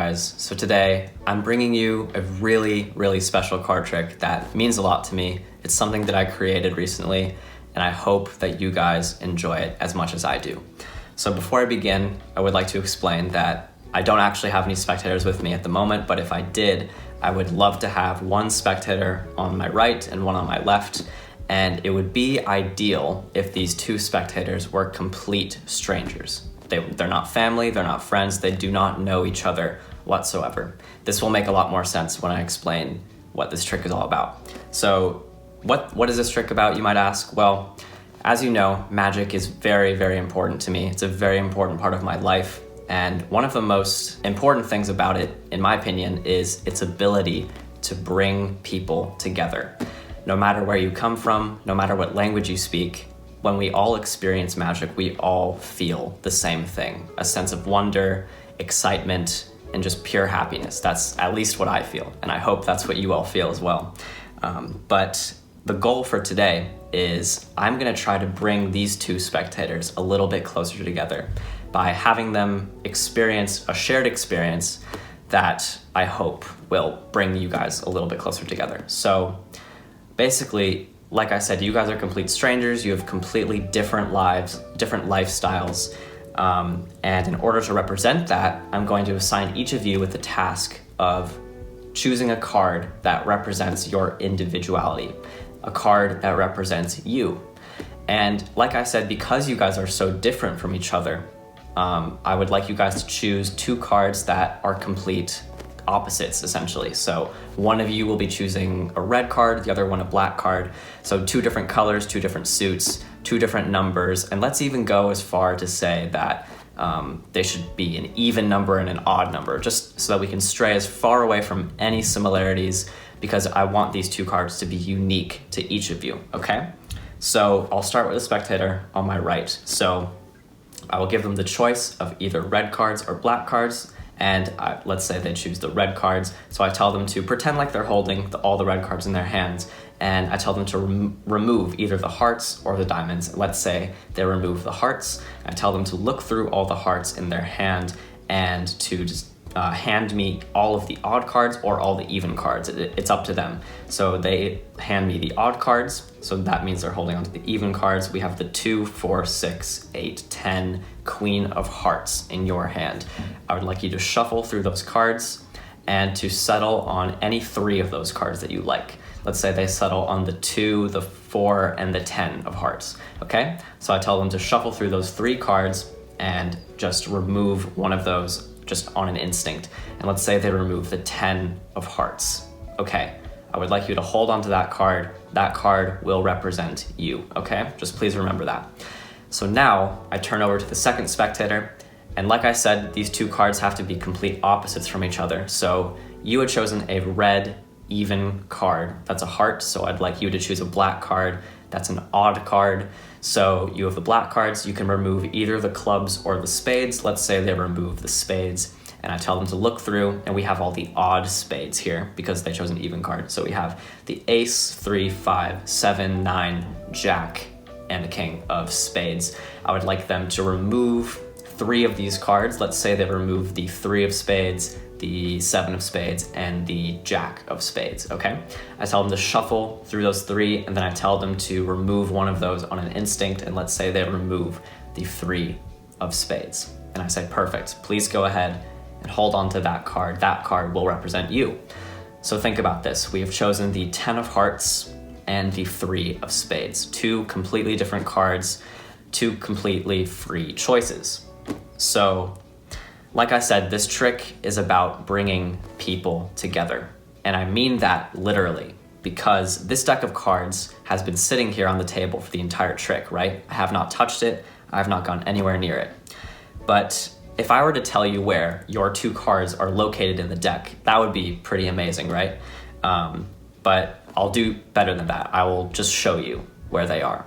guys. So today I'm bringing you a really special card trick that means a lot to me. It's something that I created recently and I hope that you guys enjoy it as much as I do. So before I begin, I would like to explain that I don't actually have any spectators with me at the moment, but if I did, I would love to have one spectator on my right and one on my left, and it would be ideal if these two spectators were complete strangers. They're not family, they're not friends, they do not know each other whatsoever. This will make a lot more sense when I explain what this trick is all about. So what is this trick about, you might ask? Well, as you know, magic is very important to me. It's a very important part of my life. And one of the most important things about it, in my opinion, is its ability to bring people together. No matter where you come from, no matter what language you speak, when we all experience magic, we all feel the same thing. A sense of wonder, excitement, and just pure happiness. That's at least what I feel, and I hope that's what you all feel as well. But the goal for today is I'm gonna try to bring these two spectators a little bit closer together by having them experience a shared experience that I hope will bring you guys a little bit closer together. So basically, like I said, you guys are complete strangers, you have completely different lives, different lifestyles, and in order to represent that, I'm going to assign each of you with the task of choosing a card that represents your individuality, a card that represents you. And like I said, because you guys are so different from each other, I would like you guys to choose two cards that are complete opposites, essentially. So one of you will be choosing a red card, the other one a black card. So two different colors, two different suits, two different numbers, and let's even go as far to say that they should be an even number and an odd number, just so that we can stray as far away from any similarities, because I want these two cards to be unique to each of you, okay? So I'll start with a spectator on my right. So I will give them the choice of either red cards or black cards, and let's say they choose the red cards. So I tell them to pretend like they're holding all the red cards in their hands, and I tell them to remove either the hearts or the diamonds. Let's say they remove the hearts. I tell them to look through all the hearts in their hand and to just hand me all of the odd cards or all the even cards. It's up to them. So they hand me the odd cards, so that means they're holding onto the even cards. We have the 2, 4, 6, 8, 10 Queen of Hearts in your hand. I would like you to shuffle through those cards and to settle on any 3 of those cards that you like. Let's say they settle on the 2, the 4, and the 10 of hearts, okay? So I tell them to shuffle through those 3 cards and just remove one of those just on an instinct. And let's say they remove the 10 of hearts. Okay, I would like you to hold on to that card. That card will represent you, okay? Just please remember that. So now I turn over to the second spectator, and like I said, these two cards have to be complete opposites from each other. So you had chosen a red even card. That's a heart, so I'd like you to choose a black card. That's an odd card. So you have the black cards, you can remove either the clubs or the spades. Let's say they remove the spades, and I tell them to look through, and we have all the odd spades here because they chose an even card. So we have the ace, 3, 5, 7, 9, jack, and a king of spades. I would like them to remove 3 of these cards. Let's say they remove the 3 of spades, the 7 of spades, and the jack of spades, okay? I tell them to shuffle through those 3, and then I tell them to remove one of those on an instinct, and let's say they remove the 3 of spades. And I say, perfect, please go ahead and hold on to that card. That card will represent you. So think about this. We have chosen the 10 of hearts and the 3 of spades. 2 completely different cards, 2 completely free choices. So like I said, this trick is about bringing people together. And I mean that literally, because this deck of cards has been sitting here on the table for the entire trick, right? I have not touched it, I have not gone anywhere near it. But if I were to tell you where your 2 cards are located in the deck, that would be pretty amazing, right? But I'll do better than that. I will just show you where they are.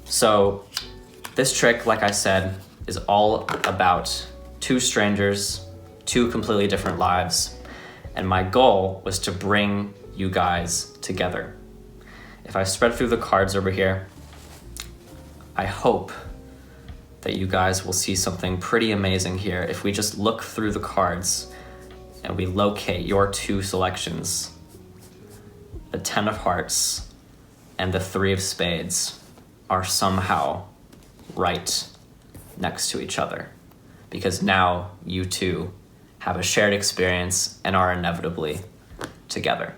So this trick, like I said, is all about 2 strangers, 2 completely different lives, and my goal was to bring you guys together. If I spread through the cards over here, I hope that you guys will see something pretty amazing here. If we just look through the cards, and we locate your two selections, the 10 of hearts and the 3 of spades, are somehow right next to each other, because now you two have a shared experience and are inevitably together.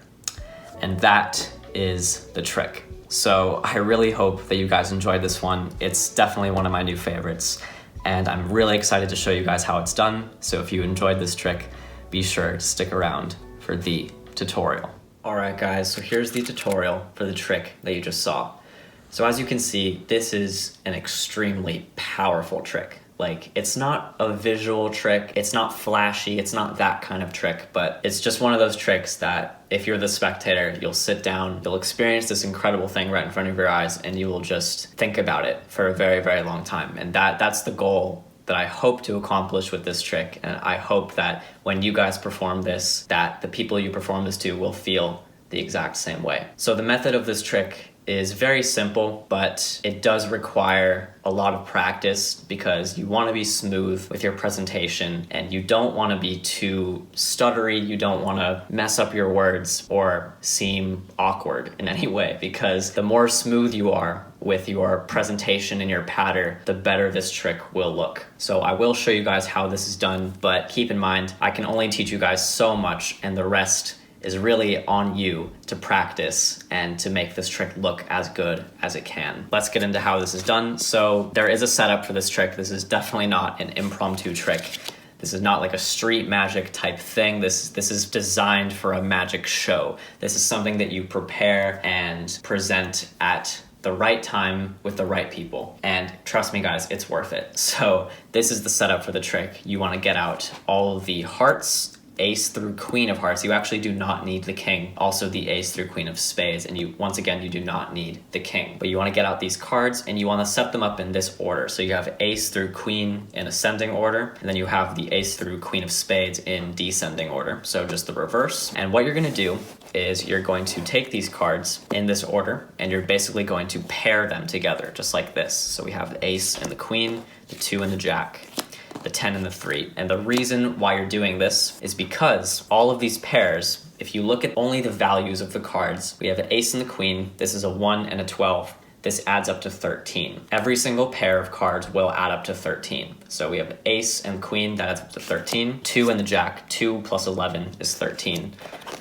And that is the trick. So I really hope that you guys enjoyed this one. It's definitely one of my new favorites, and I'm really excited to show you guys how it's done. So if you enjoyed this trick, be sure to stick around for the tutorial. All right guys, so here's the tutorial for the trick that you just saw. So as you can see, this is an extremely powerful trick. Like, it's not a visual trick, it's not flashy, it's not that kind of trick, but it's just one of those tricks that if you're the spectator, you'll sit down, you'll experience this incredible thing right in front of your eyes, and you will just think about it for a very, very long time. And that's the goal that I hope to accomplish with this trick. And I hope that when you guys perform this, that the people you perform this to will feel the exact same way. So the method of this trick is very simple, but it does require a lot of practice because you want to be smooth with your presentation and you don't want to be too stuttery, you don't want to mess up your words or seem awkward in any way, because the more smooth you are with your presentation and your patter, the better this trick will look. So I will show you guys how this is done, but keep in mind, I can only teach you guys so much, and the rest is really on you to practice and to make this trick look as good as it can. Let's get into how this is done. So there is a setup for this trick. This is definitely not an impromptu trick. This is not like a street magic type thing. This is designed for a magic show. This is something that you prepare and present at the right time with the right people. And trust me guys, it's worth it. So this is the setup for the trick. You want to get out all the hearts, ace through queen of hearts. You actually do not need the king. Also the ace through queen of spades. And you, once again, you do not need the king. But you want to get out these cards and you want to set them up in this order. So you have ace through queen in ascending order, and then you have the ace through queen of spades in descending order. So just the reverse. And what you're going to do is you're going to take these cards in this order and you're basically going to pair them together just like this. So we have the ace and the queen, the 2 and the jack, the 10 and the 3. And the reason why you're doing this is because all of these pairs, if you look at only the values of the cards, we have an ace and the queen, this is a 1 and a 12, this adds up to 13. Every single pair of cards will add up to 13. So we have ace and queen, that adds up to 13. 2 and the jack, 2 plus 11 is 13.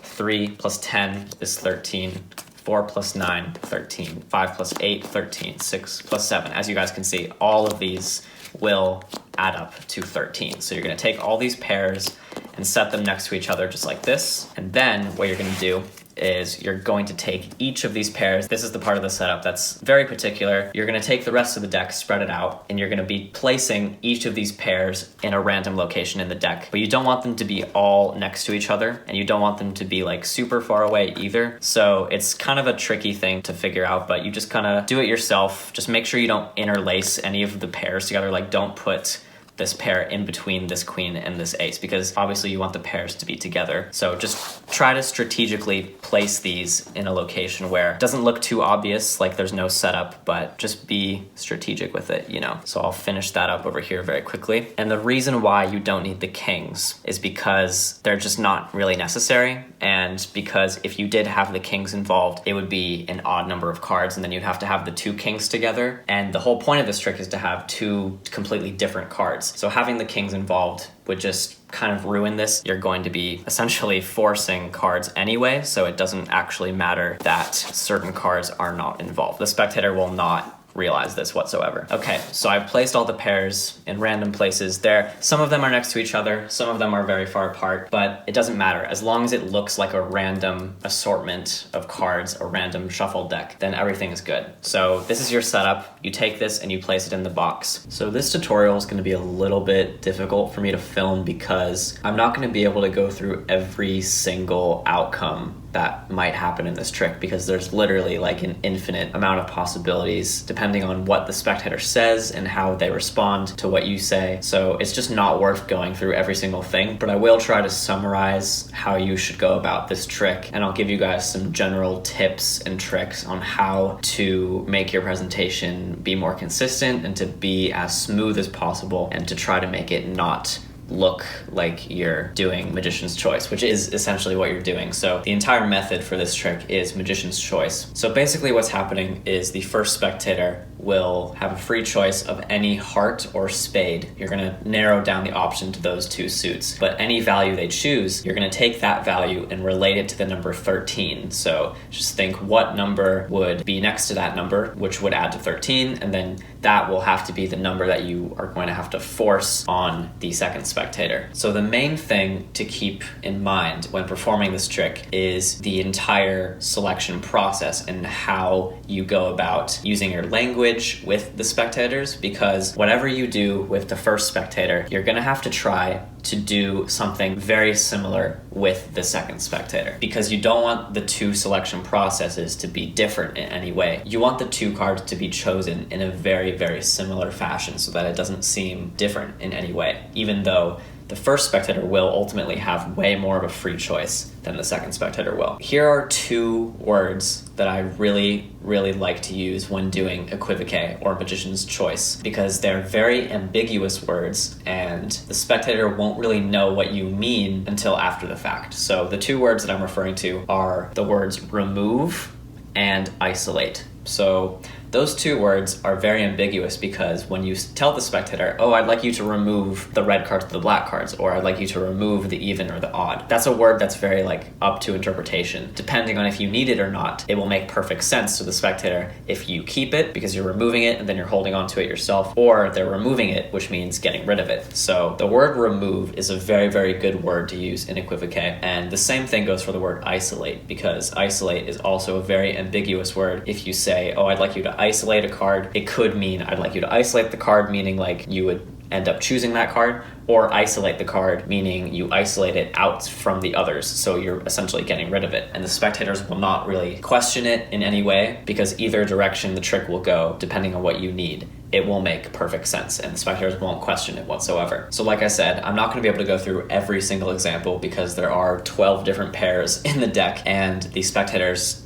3 plus 10 is 13. 4 plus 9, 13. 5 plus 8, 13. 6 plus 7. As you guys can see, all of these will add up to 13. So you're going to take all these pairs and set them next to each other just like this. And then what you're going to do is you're going to take each of these pairs. This is the part of the setup that's very particular. You're going to take the rest of the deck, spread it out, and you're going to be placing each of these pairs in a random location in the deck. But you don't want them to be all next to each other, and you don't want them to be like super far away either. So it's kind of a tricky thing to figure out, but you just kind of do it yourself. Just make sure you don't interlace any of the pairs together. Like, don't put this pair in between this queen and this ace, because obviously you want the pairs to be together. So just try to strategically place these in a location where it doesn't look too obvious, like there's no setup, but just be strategic with it, you know? So I'll finish that up over here very quickly. And the reason why you don't need the kings is because they're just not really necessary. And because if you did have the kings involved, it would be an odd number of cards, and then you'd have to have the 2 kings together. And the whole point of this trick is to have 2 completely different cards. So having the kings involved would just kind of ruin this. You're going to be essentially forcing cards anyway, so it doesn't actually matter that certain cards are not involved. The spectator will not realize this whatsoever. Okay, so I've placed all the pairs in random places there. Some of them are next to each other, some of them are very far apart, but it doesn't matter. As long as it looks like a random assortment of cards, a random shuffle deck, then everything is good. So this is your setup. You take this and you place it in the box. So this tutorial is going to be a little bit difficult for me to film because I'm not going to be able to go through every single outcome that might happen in this trick, because there's literally like an infinite amount of possibilities depending on what the spectator says and how they respond to what you say. So it's just not worth going through every single thing, but I will try to summarize how you should go about this trick, and I'll give you guys some general tips and tricks on how to make your presentation be more consistent and to be as smooth as possible and to try to make it not look like you're doing Magician's Choice, which is essentially what you're doing. So the entire method for this trick is Magician's Choice. So basically what's happening is the first spectator will have a free choice of any heart or spade. You're gonna narrow down the option to those two suits, but any value they choose, you're gonna take that value and relate it to the number 13. So just think what number would be next to that number, which would add to 13, and then that will have to be the number that you are going to have to force on the second spectator. So the main thing to keep in mind when performing this trick is the entire selection process and how you go about using your language with the spectators, because whatever you do with the first spectator, you're gonna have to try to do something very similar with the second spectator, because you don't want the two selection processes to be different in any way. You want the two cards to be chosen in a very, very similar fashion so that it doesn't seem different in any way, even though the first spectator will ultimately have way more of a free choice than the second spectator will. Here are two words that I really, really like to use when doing Equivoque or Magician's Choice, because they're very ambiguous words and the spectator won't really know what you mean until after the fact. So the two words that I'm referring to are the words remove and isolate. So those two words are very ambiguous because when you tell the spectator, oh, I'd like you to remove the red cards to the black cards, or I'd like you to remove the even or the odd, that's a word that's very up to interpretation. Depending on if you need it or not, it will make perfect sense to the spectator if you keep it because you're removing it and then you're holding on to it yourself, or they're removing it, which means getting rid of it. So the word remove is a very, very good word to use in Equivoque, and the same thing goes for the word isolate, because isolate is also a very ambiguous word. If you say, oh, I'd like you to isolate a card, it could mean I'd like you to isolate the card, meaning you would end up choosing that card, or isolate the card, meaning you isolate it out from the others, so you're essentially getting rid of it. And the spectators will not really question it in any way, because either direction the trick will go, depending on what you need, it will make perfect sense, and the spectators won't question it whatsoever. So like I said, I'm not going to be able to go through every single example because there are 12 different pairs in the deck, and the spectators,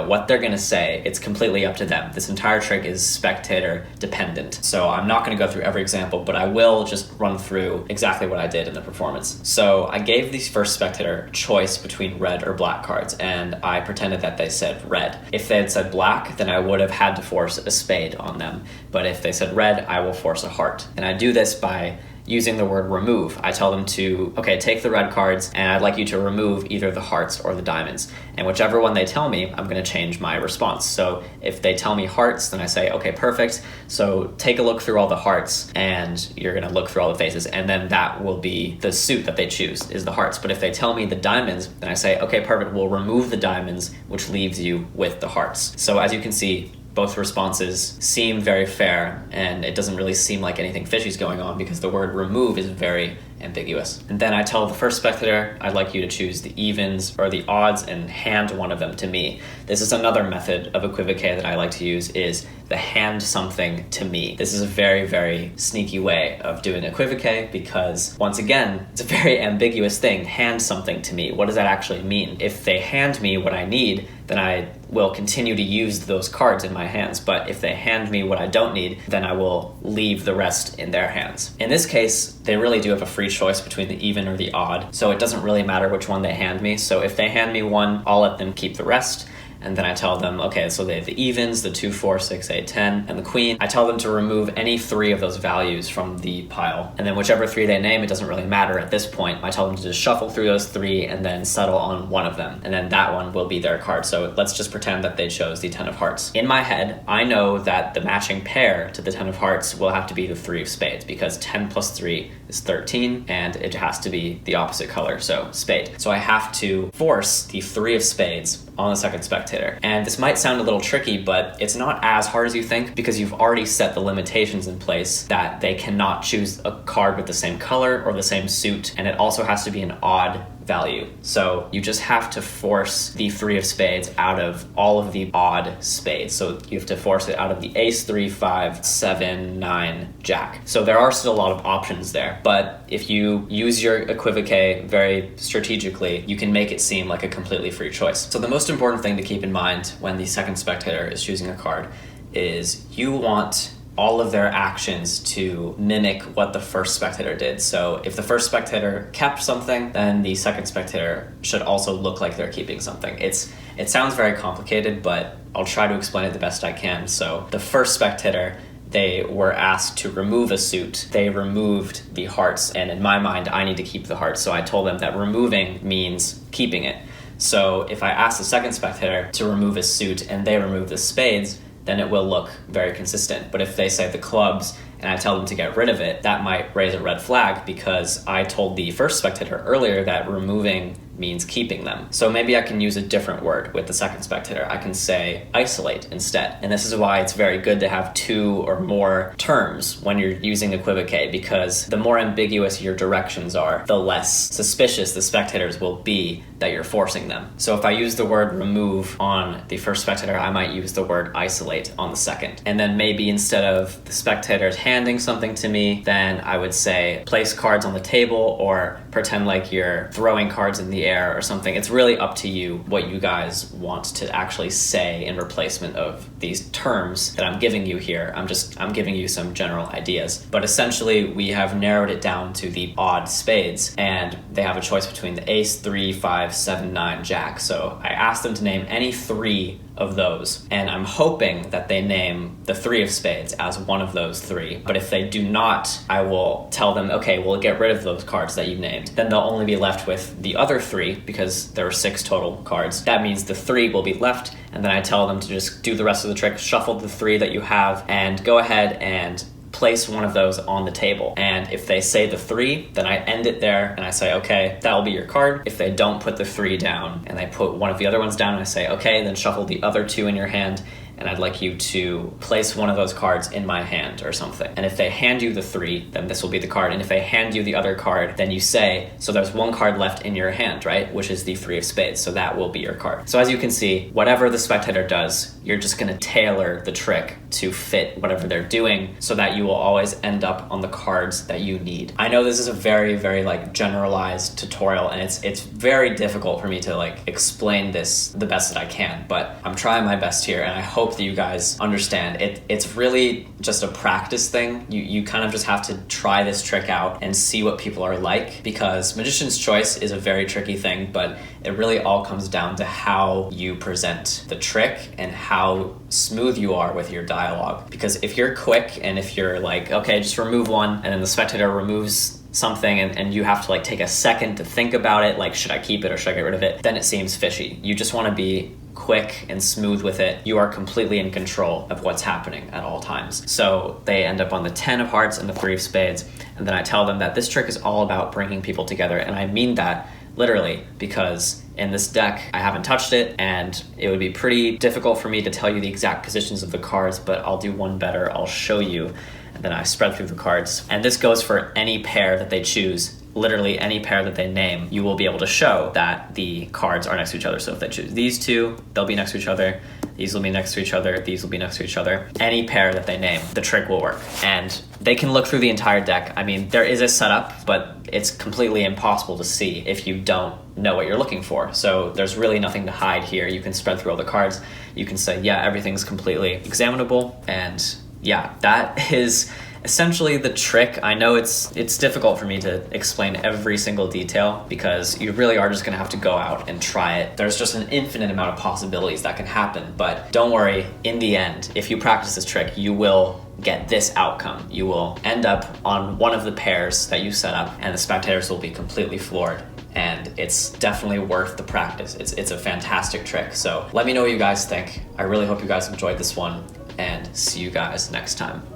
what they're gonna say, it's completely up to them. This entire trick is spectator dependent. So I'm not gonna go through every example, but I will just run through exactly what I did in the performance. So I gave the first spectator choice between red or black cards, and I pretended that they said red. If they had said black, then I would have had to force a spade on them. But if they said red, I will force a heart. And I do this by using the word remove. I tell them to, okay, take the red cards and I'd like you to remove either the hearts or the diamonds. And whichever one they tell me, I'm gonna change my response. So if they tell me hearts, then I say, okay, perfect. So take a look through all the hearts and you're gonna look through all the faces, and then that will be the suit that they choose, is the hearts. But if they tell me the diamonds, then I say, okay, perfect, we'll remove the diamonds, which leaves you with the hearts. So as you can see, both responses seem very fair, and it doesn't really seem like anything fishy is going on because the word remove is very ambiguous. And then I tell the first spectator, I'd like you to choose the evens or the odds and hand one of them to me. This is another method of Equivoque that I like to use, is the hand something to me. This is a very, very sneaky way of doing Equivoque because, once again, it's a very ambiguous thing. Hand something to me. What does that actually mean? If they hand me what I need, then I will continue to use those cards in my hands. But if they hand me what I don't need, then I will leave the rest in their hands. In this case, they really do have a free choice between the even or the odd, so it doesn't really matter which one they hand me. So if they hand me one, I'll let them keep the rest. And then I tell them, okay, so they have the evens, the 2, 4, 6, 8, 10, and the queen. I tell them to remove any 3 of those values from the pile. And then whichever 3 they name, it doesn't really matter at this point. I tell them to just shuffle through those 3 and then settle on one of them. And then that one will be their card. So let's just pretend that they chose the 10 of hearts. In my head, I know that the matching pair to the 10 of hearts will have to be the 3 of spades, because 10 plus 3 is 13, and it has to be the opposite color, so spade. So I have to force the 3 of spades on the second spectator. And this might sound a little tricky, but it's not as hard as you think, because you've already set the limitations in place that they cannot choose a card with the same color or the same suit, and it also has to be an odd value. So you just have to force the 3 of spades out of all of the odd spades. So you have to force it out of the ace, 3, 5, 7, 9, jack. So there are still a lot of options there, but if you use your Equivoque very strategically, you can make it seem like a completely free choice. So the most important thing to keep in mind when the second spectator is choosing a card is you want all of their actions to mimic what the first spectator did. So if the first spectator kept something, then the second spectator should also look like they're keeping something. It sounds very complicated, but I'll try to explain it the best I can. So the first spectator, they were asked to remove a suit. They removed the hearts, and in my mind, I need to keep the hearts. So I told them that removing means keeping it. So if I ask the second spectator to remove a suit and they remove the spades, then it will look very consistent. But if they say the clubs and I tell them to get rid of it, that might raise a red flag because I told the first spectator earlier that removing means keeping them. So maybe I can use a different word with the second spectator. I can say isolate instead. And this is why it's very good to have two or more terms when you're using Equivoque, because the more ambiguous your directions are, the less suspicious the spectators will be that you're forcing them. So if I use the word remove on the first spectator, I might use the word isolate on the second. And then maybe instead of the spectators handing something to me, then I would say place cards on the table or pretend like you're throwing cards in the air or something. It's really up to you what you guys want to actually say in replacement of these terms that I'm giving you here. I'm giving you some general ideas. But essentially, we have narrowed it down to the odd spades, and they have a choice between the ace, 3, 5, 7, 9, jack. So I asked them to name any three of those, and I'm hoping that they name the 3 of spades as one of those 3. But if they do not, I will tell them, okay, we'll get rid of those cards that you named. Then they'll only be left with the other 3 because there are 6 total cards. That means the 3 will be left, and then I tell them to just do the rest of the trick, shuffle the 3 that you have, and go ahead and place one of those on the table. And if they say the 3, then I end it there and I say, okay, that'll be your card. If they don't put the 3 down and they put one of the other ones down, and I say, okay, then shuffle the other 2 in your hand, and I'd like you to place one of those cards in my hand or something. And if they hand you the 3, then this will be the card. And if they hand you the other card, then you say, so there's one card left in your hand, right? Which is the 3 of spades. So that will be your card. So as you can see, whatever the spectator does, you're just gonna tailor the trick to fit whatever they're doing so that you will always end up on the cards that you need. I know this is a very, very like generalized tutorial, and it's very difficult for me to like explain this the best that I can, but I'm trying my best here, and I hope that you guys understand. It's really just a practice thing. You kind of just have to try this trick out and see what people are like, because Magician's Choice is a very tricky thing, but it really all comes down to how you present the trick and how smooth you are with your dialogue. Because if you're quick and if you're like, okay, just remove one, and then the spectator removes something and you have to like take a second to think about it, like should I keep it or should I get rid of it, then it seems fishy. You just want to be quick and smooth with it. You are completely in control of what's happening at all times. So they end up on the 10 of hearts and the 3 of spades, and then I tell them that this trick is all about bringing people together, and I mean that literally, because in this deck I haven't touched it and it would be pretty difficult for me to tell you the exact positions of the cards, but I'll do one better. I'll show you, and then I spread through the cards. And this goes for any pair that they choose. Literally any pair that they name, you will be able to show that the cards are next to each other. So if they choose these 2, they'll be next to each other. These will be next to each other. These will be next to each other. Any pair that they name, the trick will work. And they can look through the entire deck. I mean, there is a setup, but it's completely impossible to see if you don't know what you're looking for. So there's really nothing to hide here. You can spread through all the cards. You can say, yeah, everything's completely examinable. And yeah, that is essentially the trick. I know it's difficult for me to explain every single detail because you really are just gonna have to go out and try it. There's just an infinite amount of possibilities that can happen, but don't worry, in the end, if you practice this trick, you will get this outcome. You will end up on one of the pairs that you set up, and the spectators will be completely floored. And it's definitely worth the practice. It's a fantastic trick. So let me know what you guys think. I really hope you guys enjoyed this one, and see you guys next time.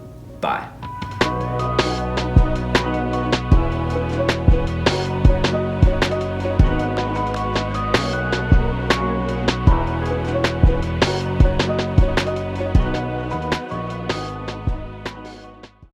Bye.